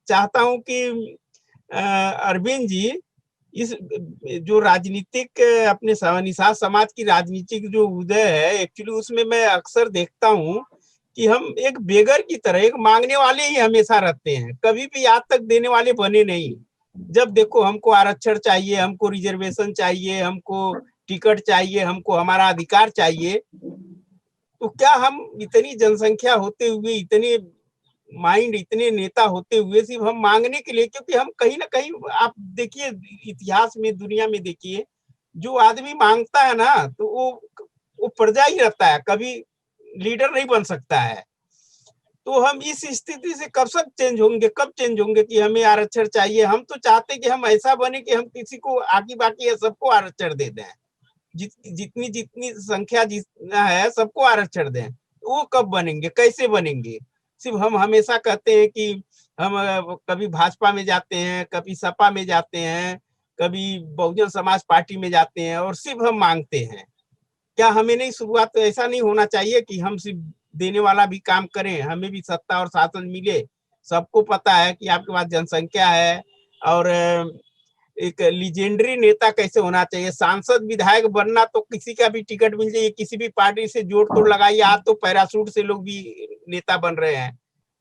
चाहता हूँ कि अरविंद जी इस जो राजनीतिक अपने निषाद समाज की राजनीतिक जो उदय है, एक्चुअली उसमें मैं अक्सर देखता हूँ कि हम एक बेगर की तरह, एक मांगने वाले ही हमेशा रहते हैं, कभी भी आज तक देने वाले बने नहीं। जब देखो हमको आरक्षण चाहिए, हमको रिजर्वेशन चाहिए, हमको टिकट चाहिए, हमको हमारा अधिकार चाहिए, तो क्या हम इतनी जनसंख्या होते हुए, इतने माइंड, इतने नेता होते हुए सिर्फ हम मांगने के लिए, क्योंकि हम कहीं ना कहीं आप देखिए इतिहास में, दुनिया में देखिए, जो आदमी मांगता है ना तो वो प्रजा ही रहता है, कभी लीडर नहीं बन सकता है। तो हम इस स्थिति से कब तक चेंज होंगे, कब चेंज होंगे कि हमें आरक्षण चाहिए? हम तो चाहते कि हम ऐसा बने कि हम किसी को आगे बाकी सबको आरक्षण दे दें, जितनी जितनी संख्या जितना है सबको आरक्षण दें। वो कब बनेंगे, कैसे बनेंगे? सिर्फ हम हमेशा कहते हैं कि हम कभी भाजपा में जाते हैं, कभी सपा में जाते हैं, कभी बहुजन समाज पार्टी में जाते हैं और सिर्फ हम मांगते हैं। क्या हमें नहीं शुरुआत तो ऐसा नहीं होना चाहिए कि हम सिर्फ देने वाला भी काम करें, हमें भी सत्ता और शासन मिले? सबको पता है कि आपके पास जनसंख्या है और एक लीजेंडरी नेता कैसे होना चाहिए। सांसद विधायक बनना तो किसी का भी टिकट मिल जाए, किसी भी पार्टी से जोड़ तोड़ लगाइए, आज तो पैराशूट से लोग भी नेता बन रहे हैं।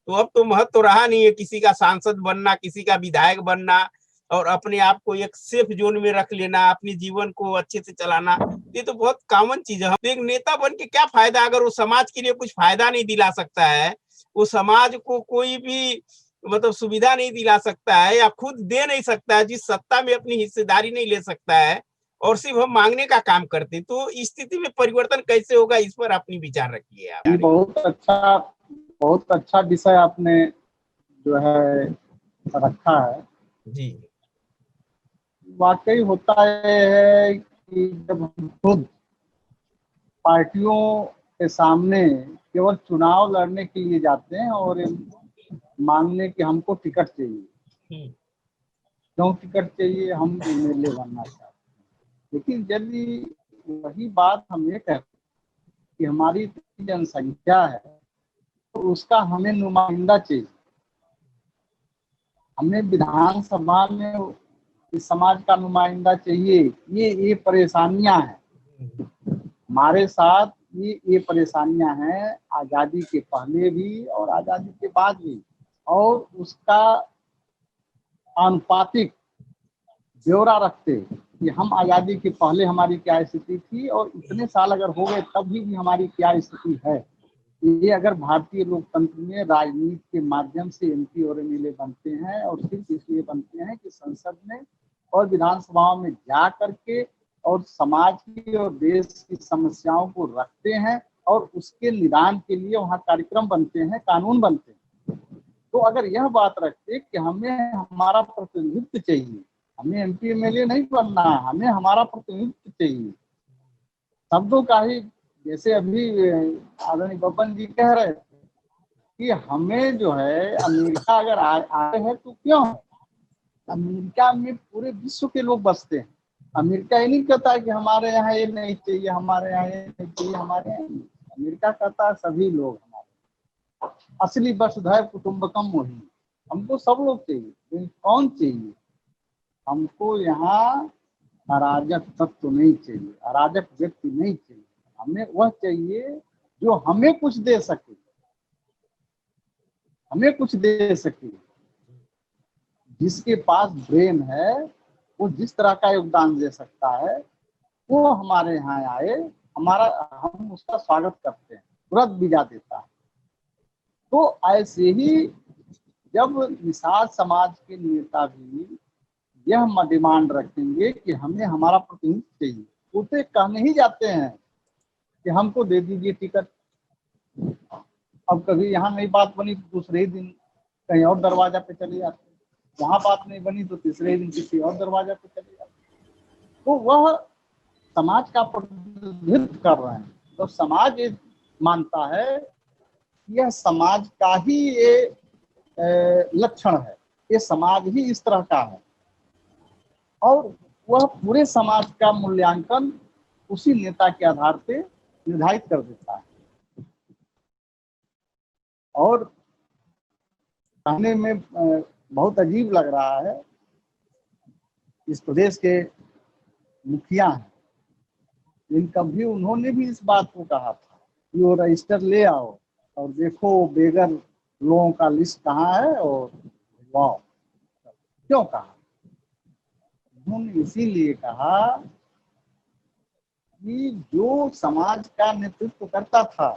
तो अब तो महत्व तो रहा नहीं है किसी का सांसद बनना, किसी का विधायक बनना और अपने आप को एक सेफ जोन में रख लेना, अपने जीवन को अच्छे से चलाना, ये तो बहुत कॉमन चीज है। तो एक नेता बन के क्या फायदा अगर वो समाज के लिए कुछ फायदा नहीं दिला सकता है, वो समाज को कोई भी मतलब सुविधा नहीं दिला सकता है या खुद दे नहीं सकता है, जिस सत्ता में अपनी हिस्सेदारी नहीं ले सकता है और सिर्फ हम मांगने का काम करते, तो इस स्थिति में परिवर्तन कैसे होगा? इस पर अपनी विचार रखिए आप। बहुत अच्छा विषय आपने जो है रखा है जी। वाकई होता है कि जब हम खुद पार्टियों के सामने केवल चुनाव लड़ने के लिए जाते हैं और मांगने कि हमको टिकट चाहिए, क्यों टिकट चाहिए, हम एमएलए बनना चाहते हैं। लेकिन यदि वही बात हम ये कहते हैं कि हमारी जनसंख्या है तो उसका हमें नुमाइंदा चाहिए, हमें विधानसभा में इस समाज का नुमाइंदा चाहिए। ये परेशानियां हैं हमारे साथ, ये परेशानियां हैं आज़ादी के पहले भी और आज़ादी के बाद भी, और उसका आनुपातिक ब्यौरा रखते कि हम आज़ादी के पहले हमारी क्या स्थिति थी और इतने साल अगर हो गए तब भी हमारी क्या स्थिति है। ये अगर भारतीय लोकतंत्र में राजनीति के माध्यम से एमपी और एमएलए बनते हैं और सिर्फ इसलिए बनते हैं कि संसद में और विधानसभाओं में जा करके और समाज की और देश की समस्याओं को रखते हैं और उसके निदान के लिए वहाँ कार्यक्रम बनते हैं, कानून बनते हैं। तो अगर यह बात रखते कि हमें हमारा प्रतिनिधित्व चाहिए, हमें एमपी एमएलए नहीं बनना, हमें हमारा प्रतिनिधित्व चाहिए, शब्दों का ही, जैसे अभी आदरणीय बब्बन जी कह रहे थे कि हमें जो है अमेरिका अगर आए हैं तो क्यों है? अमेरिका में पूरे विश्व के लोग बसते हैं। अमेरिका ये नहीं कहता है कि हमारे यहाँ ये नहीं चाहिए, हमारे यहाँ ये नहीं चाहिए, हमारे यहाँ। अमेरिका कहता है सभी लोग हमारे, असली वसुधैव कुटुंबकम वही, हमको सब लोग चाहिए। लेकिन कौन चाहिए? हमको यहाँ अराजक तत्व नहीं चाहिए, अराजक व्यक्ति नहीं चाहिए, हमें वह चाहिए जो हमें कुछ दे सके, हमें कुछ दे सके। जिसके पास ब्रेन है वो जिस तरह का योगदान दे सकता है वो हमारे यहाँ आए, हम उसका स्वागत करते हैं, तुरंत वीजा देता है। तो ऐसे ही जब निषाद समाज के नेता भी यह डिमांड रखेंगे कि हमें हमारा प्रतिनिधित्व चाहिए, वो तो कहने ही जाते हैं कि हमको दे दीजिए टिकट। अब कभी यहाँ नहीं बात बनी तो दूसरे ही दिन कहीं और दरवाजा पे चले जाते, वहां बात नहीं बनी तो तीसरे दिन किसी और दरवाजा पे चले जाते। तो वह समाज का प्रतिनिधित्व कर रहे हैं। तो समाज ये मानता है, यह समाज का ही ये लक्षण है, ये समाज ही इस तरह का है और वह पूरे समाज का मूल्यांकन उसी नेता के आधार पे निर्धारित कर देता है। और कहने में बहुत अजीब लग रहा है। इस प्रदेश के मुखिया हैं, लेकिन कभी उन्होंने भी इस बात को कहा था कि वो रजिस्टर ले आओ और देखो बेघर लोगों का लिस्ट कहाँ है और वाह। क्यों कहा? उन्होंने इसीलिए कहा कि जो समाज का नेतृत्व करता था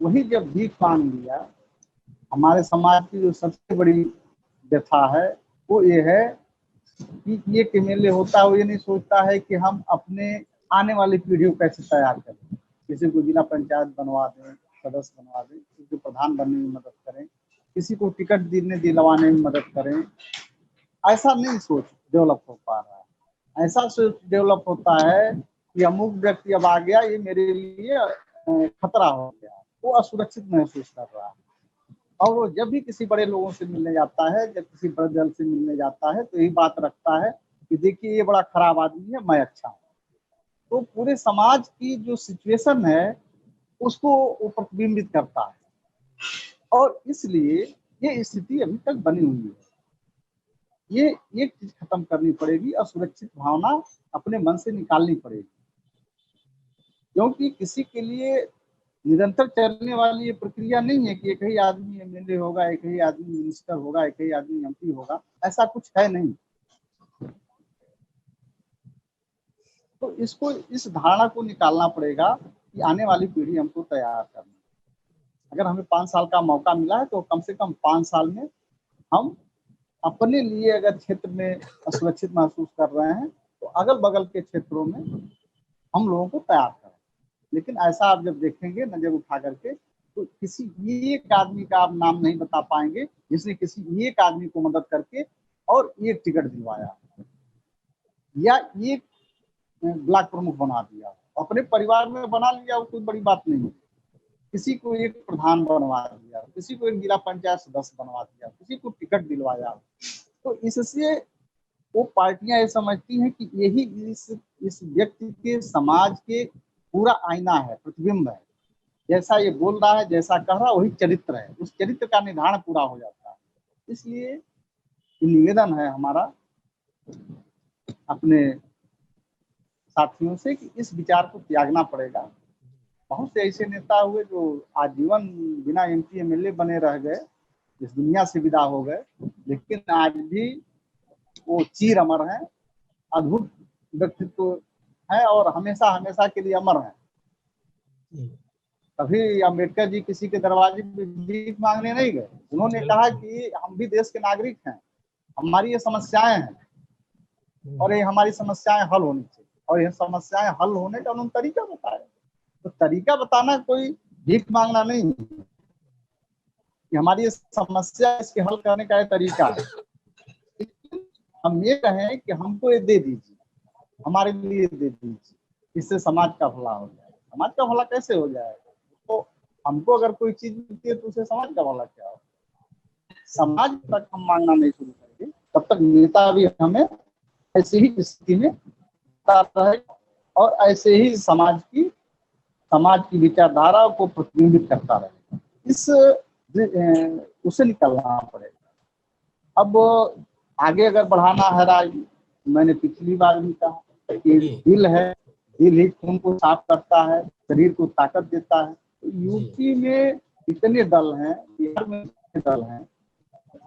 वही जब भीख मांग लिया। हमारे समाज की जो सबसे बड़ी व्यथा है वो ये है कि ये एमएलए होता है वो ये नहीं सोचता है कि हम अपने आने वाली पीढ़ी को कैसे तैयार करें। किसी को जिला पंचायत बनवा दें, सदस्य बनवा दें, किसी को प्रधान बनने में मदद करें, किसी को टिकट दिलवाने में मदद करें। ऐसा नहीं सोच डेवलप हो पा रहा है। ऐसा सोच डेवलप होता है कि अमुक व्यक्ति अब आ गया, ये मेरे लिए खतरा हो गया, वो असुरक्षित महसूस कर रहा है। और वो जब भी किसी बड़े लोगों से मिलने जाता है, जब किसी बड़े दल से मिलने जाता है तो यही बात रखता है कि देखिए ये बड़ा खराब आदमी है, मैं अच्छा हूँ। तो पूरे समाज की जो सिचुएशन है उसको वो प्रतिबिंबित करता है, और इसलिए ये स्थिति अभी तक बनी हुई है। ये एक चीज खत्म करनी पड़ेगी, असुरक्षित भावना अपने मन से निकालनी पड़ेगी, क्योंकि किसी के लिए निरंतर चलने वाली ये प्रक्रिया नहीं है कि एक ही आदमी एमएलए होगा, एक ही आदमी मिनिस्टर होगा, एक ही आदमी एमपी होगा। ऐसा कुछ है नहीं। तो इसको, इस धारणा को निकालना पड़ेगा कि आने वाली पीढ़ी हमको तैयार करनी। अगर हमें 5 साल का मौका मिला है तो कम से कम 5 साल में हम अपने लिए, अगर क्षेत्र में असुरक्षित महसूस कर रहे हैं तो अगल बगल के क्षेत्रों में हम लोगों को तैयार करें। लेकिन ऐसा आप जब देखेंगे नजर उठा करके तो किसी एक आदमी का आप नाम नहीं बता पाएंगे जिसने किसी एक आदमी को मदद करके और एक टिकट दिलवाया या एक ब्लॉक प्रमुख बना दिया। अपने परिवार में बना लिया वो कोई बड़ी बात नहीं है। किसी को एक प्रधान बनवा दिया, किसी को एक जिला पंचायत सदस्य बनवा दिया, किसी को टिकट दिलवाया। तो इससे वो पार्टियां ये समझती हैं कि यही इस व्यक्ति के, समाज के पूरा आईना है, प्रतिबिंब है। जैसा ये बोल रहा है, जैसा कह रहा है, वही चरित्र है। उस चरित्र का निर्धारण पूरा हो जाता है। इसलिए निवेदन है हमारा अपने साथियों से कि इस विचार को त्यागना पड़ेगा। बहुत से ऐसे नेता हुए जो आजीवन बिना एमपी एमएलए बने रह गए, इस दुनिया से विदा हो गए, लेकिन आज भी वो चीर अमर हैं, अद्भुत व्यक्तित्व है और हमेशा हमेशा के लिए अमर है। कभी अम्बेडकर जी किसी के दरवाजे में भीख मांगने नहीं गए। उन्होंने कहा कि हम भी देश के नागरिक हैं, हमारी ये समस्याएं हैं और ये हमारी समस्याएं हल होनी चाहिए, और ये समस्याएं हल होने का उन्होंने तरीका बताया। तो तरीका बताना कोई भीख मांगना नहीं है कि हमारी ये समस्या, इसके हल करने का ये तरीका है। हम ये कहें कि हमको ये दे दीजिए, हमारे लिए दे दीजिए, इससे समाज का भला हो जाए। समाज का भला कैसे हो जाएगा? तो हमको अगर कोई चीज मिलती है तो उसे समाज का भला क्या हो? समाज तक हम मांगना नहीं शुरू करेंगे तब तक नेता भी हमें ऐसे ही स्थिति में रहेगा और ऐसे ही समाज की विचारधारा को प्रतिबिंबित करता रहेगा। इस उसे निकलना पड़ेगा। अब आगे अगर बढ़ाना है राज, मैंने पिछली बार भी कहा कि दिल है, दिल ही खून को साफ करता है, शरीर को ताकत देता है। तो यूपी में इतने दल हैं, बिहार में इतने दल हैं,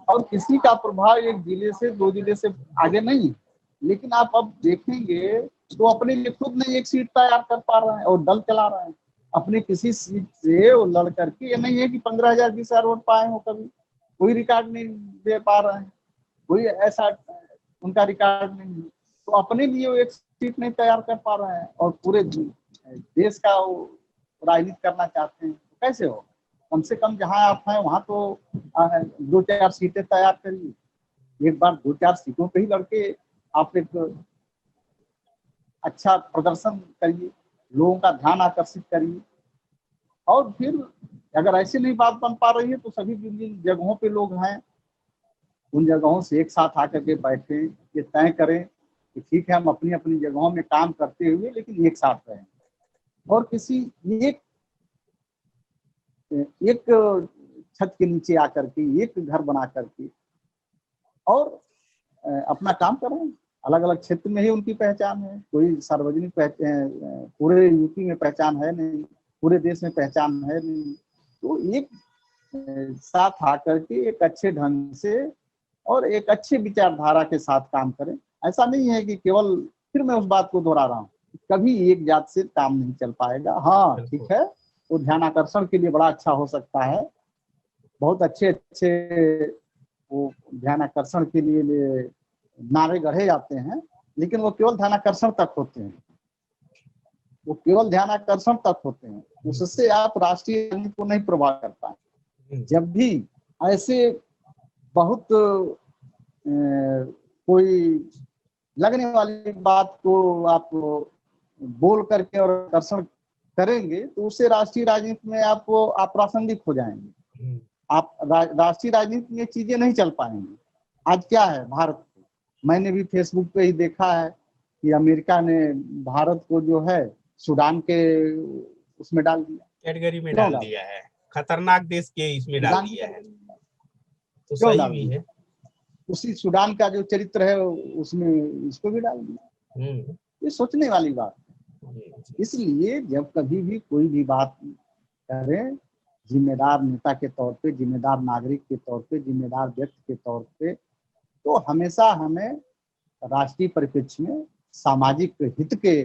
और किसी का प्रभाव एक जिले से 2 जिले से आगे नहीं। लेकिन आप अब देखेंगे तो अपने लिए खुद नहीं एक सीट तैयार कर पा रहे हैं और दल चला रहे हैं। अपने किसी सीट से वो लड़ करके, ये नहीं है कि 15,000 20,000 वोट पाए हो, कभी कोई रिकॉर्ड नहीं दे पा रहे हैं, कोई ऐसा उनका रिकॉर्ड नहीं है। तो अपने लिए वो एक सीट नहीं तैयार कर पा रहे हैं और पूरे देश का राजनीति करना चाहते हैं, तो कैसे हो? कम से कम जहां आप हैं वहां तो 2-4 सीटें तैयार करिए। एक बार 2-4 सीटों पे ही लड़के आप एक अच्छा प्रदर्शन करिए, लोगों का ध्यान आकर्षित करिए। और फिर अगर ऐसी नहीं बात बन पा रही है तो सभी जिन जगहों पे लोग हैं उन जगहों से एक साथ आकर के बैठे, ये तय करें कि ठीक है हम अपनी अपनी जगहों में काम करते हुए लेकिन एक साथ रहें, और किसी एक छत के नीचे आकर के, एक घर बना करके और अपना काम कर रहे हैं। अलग अलग क्षेत्र में ही उनकी पहचान है, कोई सार्वजनिक पहचान पूरे यूपी में पहचान है नहीं, पूरे देश में पहचान है नहीं। तो एक साथ आकर के एक अच्छे ढंग से और एक अच्छे विचारधारा के साथ काम करें। ऐसा नहीं है कि केवल, फिर मैं उस बात को दोहरा रहा हूँ, कभी एक जात से काम नहीं चल पाएगा। हाँ ठीक है, वो ध्यानाकर्षण के लिए बड़ा अच्छा हो सकता है, बहुत अच्छे अच्छे वो ध्यानाकर्षण के लिए नारे गढ़े जाते हैं, लेकिन वो केवल ध्यानाकर्षण तक होते हैं, वो केवल ध्यानाकर्षण तक होते हैं, उससे आप राष्ट्रीय राजनीति को नहीं प्रभावित कर पाए। जब भी ऐसे बहुत कोई लगने वाली बात को आप बोल करके और आकर्षण करेंगे तो उससे राष्ट्रीय राजनीति में आप अप्रासंगिक हो जाएंगे। आप राष्ट्रीय राजनीति में चीजें नहीं चल पाएंगी। आज क्या है भारत, मैंने भी फेसबुक पे ही देखा है कि अमेरिका ने भारत को जो है सूडान के उसमें डाल दिया, कैटेगरी में डाल दिया है, खतरनाक देश के इसमें डाल दिया है। तो सही भी है, उसी सूडान का जो चरित्र है उसमें इसको भी डाल दिया। ये सोचने वाली बात है। इसलिए जब कभी भी कोई भी बात करें, जिम्मेदार नेता के तौर पे, जिम्मेदार नागरिक के तौर पे, जिम्मेदार व्यक्ति के तौर पे, तो हमेशा हमें राष्ट्रीय परिप्रेक्ष्य में सामाजिक हित के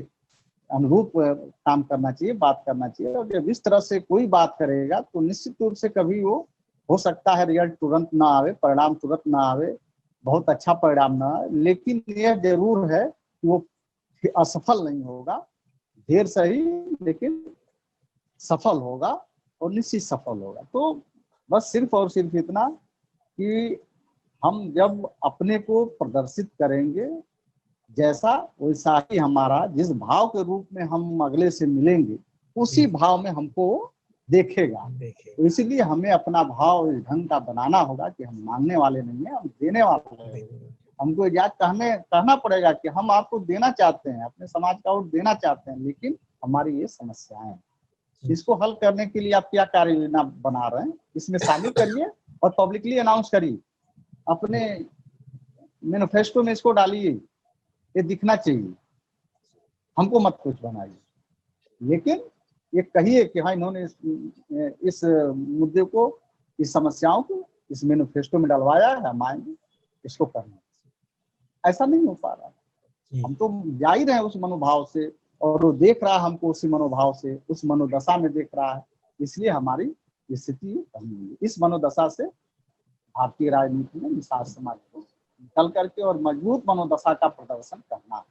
अनुरूप काम करना चाहिए, बात करना चाहिए। और जब इस तरह से कोई बात करेगा तो निश्चित रूप से कभी वो हो सकता है रिजल्ट तुरंत ना आवे, परिणाम तुरंत ना आवे, बहुत अच्छा परिणाम ना आए, लेकिन यह जरूर है कि वो असफल नहीं होगा, देर सही लेकिन सफल होगा और निश्चित सफल होगा। तो बस सिर्फ और सिर्फ इतना कि हम जब अपने को प्रदर्शित करेंगे जैसा, वैसा ही हमारा, जिस भाव के रूप में हम अगले से मिलेंगे उसी भाव में हमको देखेगा। तो इसलिए हमें अपना भाव इस ढंग का बनाना होगा कि हम मांगने वाले नहीं है, हम देने वाले हैं। हमको इजाजत कहना पड़ेगा कि हम आपको देना चाहते हैं, अपने समाज का वोट देना चाहते हैं, लेकिन हमारी ये समस्याएं, इसको हल करने के लिए आप क्या कार्य योजना बना रहे हैं, इसमें शामिल करिए और पब्लिकली अनाउंस करिए, अपने मैनिफेस्टो में इसको डालिए, ये दिखना चाहिए। हमको मत कुछ बनाइए, लेकिन ये कहिए कि हाँ इन्होंने इस मुद्दे को, इस समस्याओं को इस मैनिफेस्टो में डलवाया है, हम आएंगे इसको करना। ऐसा नहीं हो पा रहा। हम तो जा ही रहे हैं उस मनोभाव से, और वो देख रहा है हमको उसी मनोभाव से, उस मनोदशा में देख रहा है। इसलिए हमारी स्थिति इस मनोदशा से भारतीय राजनीति में निषाद समाज को निकल करके और मजबूत मनोदशा का प्रदर्शन करना है।